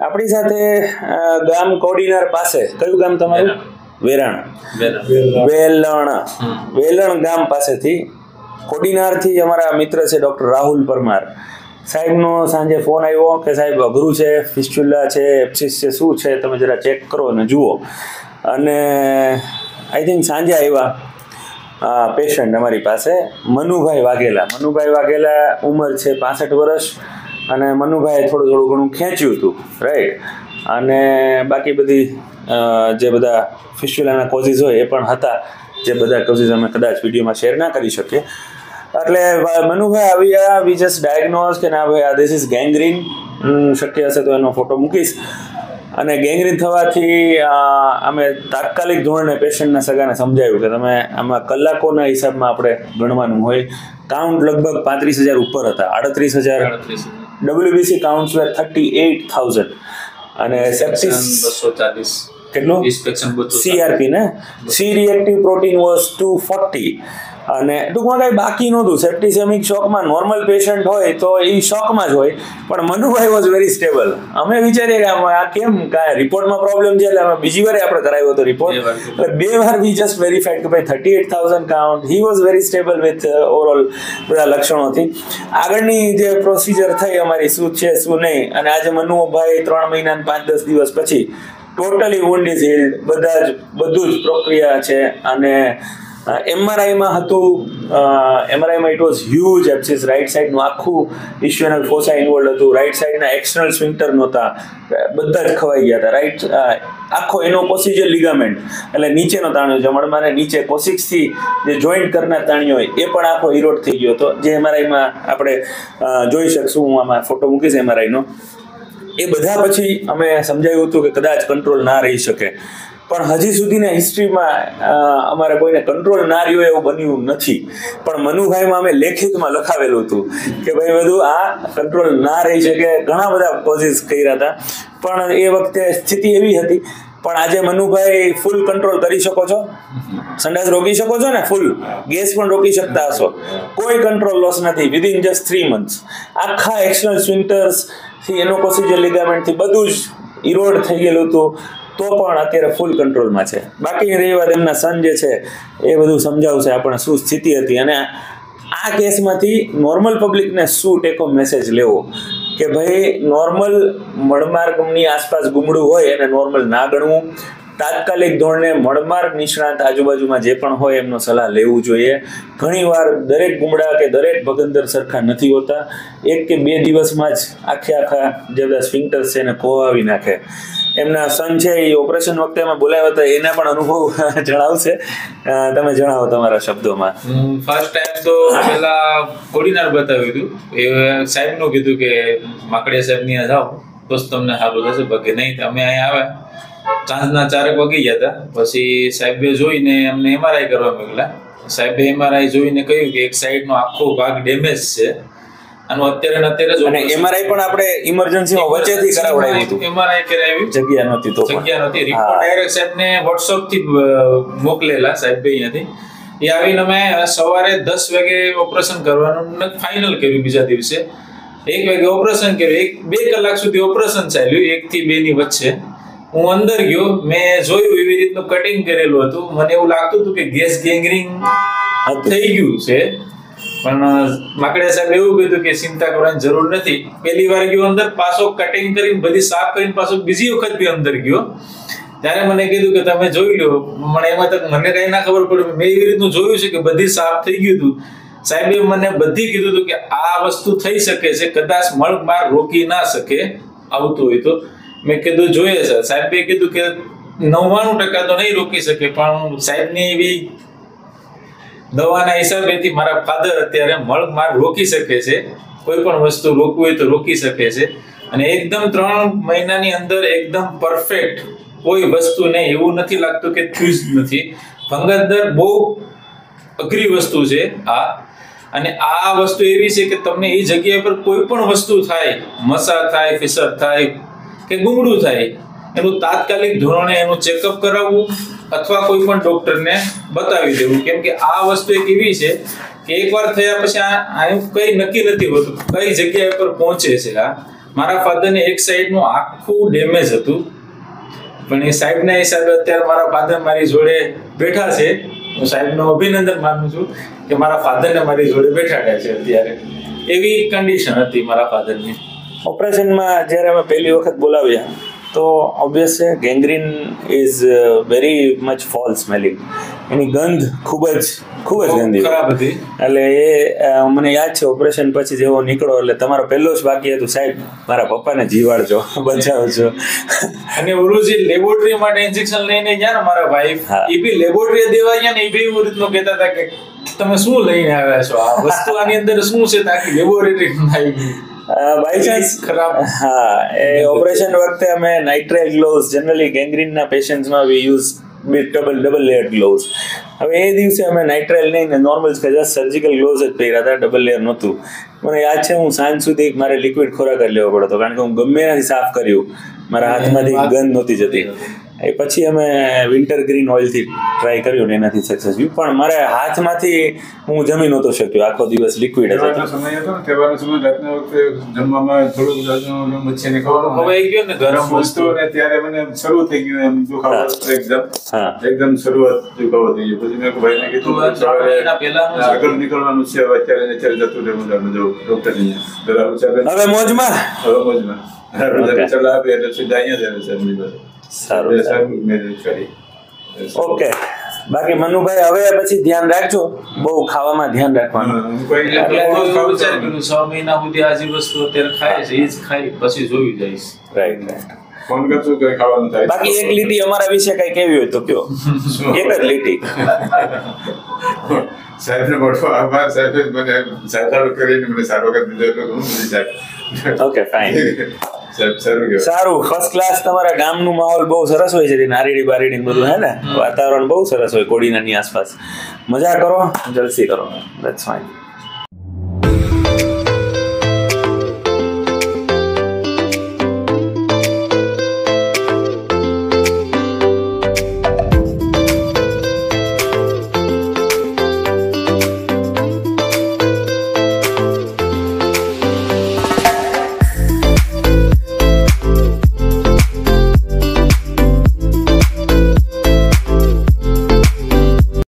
આપણી સાથે ગામ કોડીનાર પાસે, કયું ગામ તમારું? વેરાણ. વેલણ ગામ પાસેથી કોડીનારથી અમારા મિત્ર છે ડોક્ટર રાહુલ પરમાર સાહેબનો સાંજે ફોન આવ્યો કે સાહેબ અઘરું છે, ફિસ્ચ્યુલા છે, એપ્સિસ છે, શું છે તમે જરા ચેક કરો અને જુઓ. અને આઈ થિંક સાંજે આવ્યા પેશન્ટ અમારી પાસે મનુભાઈ વાઘેલા. ઉંમર છે 65 વર્ષ અને મનુભાઈએ થોડું ઘણું ખેંચ્યું હતું, રાઈટ. અને બાકી બધી જે બધા ફિસ્ચ્યુલાના કોઝિસ હોય એ પણ હતા, જે બધા કોઝિસ અમે કદાચ વિડીયોમાં શેર ના કરી શકીએ. એટલે મનુભાઈ આવ્યા, વી જસ્ટ ડાયગ્નોઝ કે ના ભાઈ ધીસ ઇઝ ગેંગ્રીન. શક્ય હશે તો એનો ફોટો મૂકીશ. અને ગેંગ્રીન થવાથી અમે તાત્કાલિક ધોરણે પેશન્ટના સગાને સમજાવ્યું કે તમે આમાં કલાકોના હિસાબમાં આપણે ગણવાનું હોય. કાઉન્ટ લગભગ 35,000 ઉપર હતા, 38,000. WBC કાઉન્ટ્સ વેર 38,000 અને સેપ્સિસ 240. કેટલું? CRP ને સી રિએક્ટિવ પ્રોટીન વોઝ 240. અને ટૂંકમાં કાંઈ બાકી નહોતું. સેપ્ટિસેમિક શોકમાં નોર્મલ પેશન્ટ હોય તો એ શોકમાં જ હોય, પણ મનુભાઈ વોઝ વેરી સ્ટેબલ. અમે વિચારીએ કે આ કેમ કાંઈ રિપોર્ટમાં પ્રોબ્લેમ છે, એટલે અમે બીજી વાર આપણે કરાવ્યો હતો રિપોર્ટ. એટલે 2 વાર વી જસ્ટ વેરીફાઈડ કે ભાઈ 38,000 count. He was very stable with overall બધા લક્ષણોથી. આગળની જે પ્રોસિજર થઈ અમારી, શું છે શું નહીં, અને આજે મનુભાઈ 3 મહિના 5-10 દિવસ પછી ટોટલી વુન્ડ ઇઝ હીલ્ડ. બધું જ પ્રક્રિયા છે. અને MRIમાં હતું, MRIમાં ઇટ વોઝ હ્યુજ એપ્સિસ. રાઈટ સાઈડનું આખું ઇશ્યુઅનલ ફોસા ઇન્વોલ્વ હતું. રાઈટ સાઈડના એક્સટર્નલ સ્ફિન્ક્ટર નહોતા, બધા જ ખવાઈ ગયા હતા. રાઈટ આખો એનો પોસિજર લિગામેન્ટ એટલે નીચેનો તાણ્યો, જમણમાં ને નીચે કોસિક્સથી જે જોઈન્ટ કરનાર તાણ્યો હોય એ પણ આખો ઇરોડ થઈ ગયો હતો, જે MRIમાં આપણે જોઈ શકશું. હું આમાં ફોટો મૂકીશ MRIનો. એ બધા પછી અમે સમજાવ્યું હતું કે કદાચ કંટ્રોલ ના રહી શકે, પણ હજી સુધીના હિસ્ટ્રીમાં અમારે કોઈને કંટ્રોલ ના રહ્યો એવું બન્યું નથી. પણ મનુભાઈમાં અમે લેખિતમાં લખાવેલું હતું કે ભાઈ બધું આ કંટ્રોલ ના રહી શકે. ઘણા બધા કોઝિસ કર્યા હતા, પણ એ વખતે સ્થિતિ એવી હતી. પણ આજે મનુભાઈ ફૂલ કંટ્રોલ કરી શકો છો, સંડાસ રોકી શકો છો ને, ફૂલ ગેસ પણ રોકી શકતા હશો, કોઈ કંટ્રોલ લોસ નથી. વિધિન જસ્ટ 3 months આખા એક્સટર્નલ સ્ફિન્ક્ટર્સ થી એનો પોસિજર લિગામેન્ટથી બધું જ ઇરોડ થઈ ગયેલું હતું, તો પણ અત્યારે ફૂલ કંટ્રોલમાં છે. બાકી રહી વાત એમના સન જે છે એ બધું સમજાવશે આપણને શું સ્થિતિ હતી. અને આ કેસમાંથી નોર્મલ પબ્લિકને શું ટેકો મેસેજ લેવો કે ભાઈ નોર્મલ મળમાર્ગની આસપાસ ગુમડું હોય એને નોર્મલ ના ગણવું. તાત્કાલિક ધોરણે મળમાર્ગ નિષ્ણાત આજુબાજુમાં જે પણ હોય એમનો સલાહ લેવું જોઈએ. ઘણીવાર દરેક ગુમડા કે દરેક ભગંદર સરખા નથી હોતા. 1 કે 2 દિવસમાં જ આખા જે બધા સ્ફિન્ક્ટર્સ છે એને કોવાવી નાખે. એમના સન છે એ ઓપરેશન વખતે અમે બોલાવ્યા હતા, એના પણ અનુભવ જણાવશે. તમે જણાવો તમારા શબ્દોમાં. ફર્સ્ટ ટાઈમ તો પેલા કોડીનાર બતાવ્યું હતું. એ સાહેબનું કીધું કે માકડિયા સાહેબ ની જાઓ તો જ તમને સારું થશે, બાકી નહીં. અમે અહીંયા આવ્યા સાંજના 4 વાગી ગયા હતા. પછી સાહેબે જોઈને અમને MRI કરવા મોકલ્યા. સાહેબે MRI જોઈને કહ્યું કે એક સાઈડનો આખો ભાગ ડેમેજ છે. અત્યારે અને MRI પણ આપણે ઇમરજન્સીમાં વચ્ચેથી કરાવડાવ્યું હતું. MRI કરાવ્યું, જગ્યા નહોતી. રિપોર્ટ ડાયરેક્ટ સાહેબને WhatsApp થી મોકલેલા સાહેબ અહીંયાથી. એ આવીને અમે સવારે 10 વાગે ઓપરેશન કરવાનું ફાઇનલ કર્યું. બીજા દિવસે 1 વાગે ઓપરેશન કર્યું. 2 કલાક સુધી ઓપરેશન ચાલ્યું, 1 થી 2 ની વચ્ચે. હું અંદર ગયો, મેં જોયું એવી રીતનું કટિંગ કરેલું હતું. મને એવું લાગતું હતું કે ગેસ ગેંગ્રીન થઈ ગયું છે, પણ માકડિયા સાહેબ એવું કીધું કે ચિંતા કરવાની જરૂર નથી. પહેલી વાર ગયો અંદર, પાછો કટિંગ કરીને બધી સાફ કરીને પાછો બીજી વખત બી અંદર ગયો. ત્યારે મને કીધું કે તમે જોઈ લો. એમાં તો મને કઈ ના ખબર પડી. મેં એવી રીતનું જોયું છે કે બધી સાફ થઈ ગયું હતું. સાહેબે મને બધી કીધું હતું કે આ વસ્તુ થઈ શકે છે, કદાચ મળમાર રોકી ના શકે આવતું હોય તો. મેં કીધું જોઈએ છે. સાહેબે કીધું કે 99% તો નહીં રોકી શકે, પણ સાહેબની એવી દવાના હિસાબેથી મારા ફાધર અત્યારે મળમાર રોકી શકે છે. કોઈ પણ વસ્તુ રોકવું હોય તો રોકી શકે છે. અને એકદમ 3 મહિનાની અંદર એકદમ પરફેક્ટ કોઈ વસ્તુ નહીં, એવું નથી લાગતું કે થયું જ નથી. ફંગસ દર બહુ અઘરી વસ્તુ છે આ. અને આ વસ્તુ એવી છે કે તમને એ જગ્યા પર કોઈ પણ વસ્તુ થાય, મસા થાય, ફિસર થાય કે ગુમડું થાય, એનું તાત્કાલિક ધોરણે એનું ચેકઅપ કરાવવું અથવા કોઈ પણ ડોક્ટરને બતાવી દેવું. કેમ કે આ વસ્તુ એક એવી છે કે એકવાર થયા પછી આ કઈ નક્કી નથી હોતું કઈ જગ્યા પર પહોંચે છે. આ મારા ફાધરને એક સાઈડનું આખું ડેમેજ હતું, પણ એ સાહેબના હિસાબે અત્યારે મારા ફાધર મારી જોડે બેઠા છે. હું સાહેબનો અભિનંદન માનું છું કે મારા ફાધરને મારી જોડે બેઠાડ્યા છે અત્યારે. એવી કન્ડિશન હતી મારા ફાધરની. ઓપરેશનમાં જ્યારે અમે પહેલી વખત બોલાવ્યા તો ઓબ્વિયસ છે gangrene is very much foul smelling. એની ગંધ ખૂબ જ ગંદી ખરાબ હતી. એટલે એ મને યાદ છે ઓપરેશન પછી જેવો નીકળો એટલે તમારો પહેલો જ બાકી હતું, સાહેબ મારા પપ્પાને જીવાડજો, બચાવજો. અને ઓલું જે લેબોરેટરી માટે ઇન્જેક્શન લઈને ગયા ને મારા ભાઈ, એ બી લેબોરેટરી દેવા ગયા ને એ બી એવું રીતનું કહેતા હતા કે તમે શું લઈને આવ્યા છો, આ વસ્તુ આની અંદર શું છે, આખી લેબોરેટરી આવી ગઈ. બાય ચાન્સ ખરાબ. હા, એ ઓપરેશન વખતે અમે નાઇટ્રાઇલ ગ્લોવ્સ જનરલી ગેંગ્રીનના પેશન્ટ્સમાં we use double layer gloves. હવે એ દિવસે અમે નાઇટ્રાઇલ નહીં ને નોર્મલ સર્જિકલ ગ્લોવ્સ જ પહેર્યા હતા, ડબલ લેયર નહોતું. મને યાદ છે હું સાંજ સુધી મારે લિક્વિડ ખોરાક જ લેવો પડતો કારણ કે હું ગમે એનાથી સાફ કર્યું, મારા હાથમાંથી ગંધ નહોતી જતી. એ પછી અમે વિન્ટર ગ્રીન ઓઇલથી ટ્રાય કર્યું ને એનાથી સક્સેસ થયું, પણ મારે હાથમાંથી હું જમી નહોતો શક્યો, આખો દિવસ લિક્વિડ હતો. સમય હતો ને તહેવારનો સમય, રાતના વખતે જમવામાં થોડું મચ્છીને ખવાઈ ગયો ને ગરમ વસ્તુ, ને ત્યારે મને શરૂ થઈ ગયું એમ દુખાવો એકદમ શરૂઆત દુખાવો થઈ ગયો. પછી મેં ભાઈને કીધું આગળ નીકળવાનું છે, અત્યારે જતું રહેવું ડોક્ટર હવે મોજમાં ચલા આપે એટલે સીધા અહીંયા જ આવે છે. સારું. ઓકે, બાકી મનુભાઈ હવે પછી ધ્યાન રાખજો, બહુ ખાવામાં ધ્યાન રાખવાનું. 6 મહિના સુધી આ જે વસ્તુ અત્યારે ખાય છે એ જ ખાઈ પછી જોઈ જઈશ. રાઈટ. ફોન કરશું તો ખાવાનું થાય. બાકી એક લીટી અમારા વિશે કઈ કેવી હોય તો કયો, એક જ લીટી. સાહેબને મોટો આભાર, સાહેબ મને સારો કરીને મને સારો કરી દીધો. Okay, fine. સારું, ફર્સ્ટ ક્લાસ. તમારા ગામનું માહોલ બહુ સરસ હોય છે, નારીડી બારીડી બધું હે ને, વાતાવરણ બહુ સરસ હોય કોડીનાની આસપાસ. મજા કરો, જલસી કરો. That's fine.